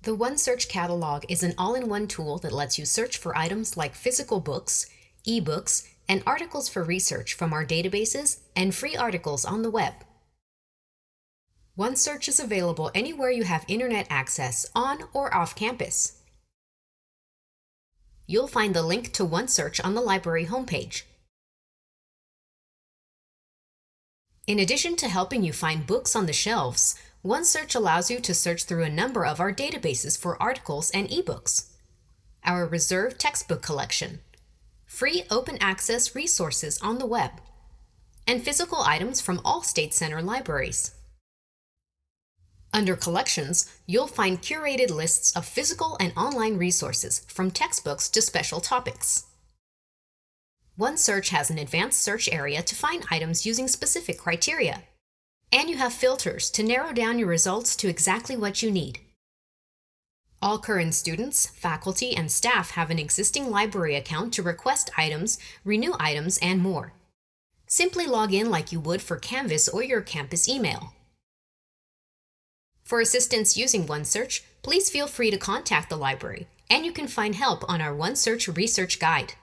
The OneSearch catalog is an all-in-one tool that lets you search for items like physical books, ebooks, and articles for research from our databases and free articles on the web. OneSearch is available anywhere you have internet access on or off campus. You'll find the link to OneSearch on the library homepage. In addition to helping you find books on the shelves, OneSearch allows you to search through a number of our databases for articles and ebooks, our reserved textbook collection, free open access resources on the web, and physical items from all State Center libraries. Under Collections, you'll find curated lists of physical and online resources from textbooks to special topics. OneSearch has an advanced search area to find items using specific criteria, and you have filters to narrow down your results to exactly what you need. All current students, faculty, and staff have an existing library account to request items, renew items, and more. Simply log in like you would for Canvas or your campus email. For assistance using OneSearch, please feel free to contact the library, and you can find help on our OneSearch Research Guide.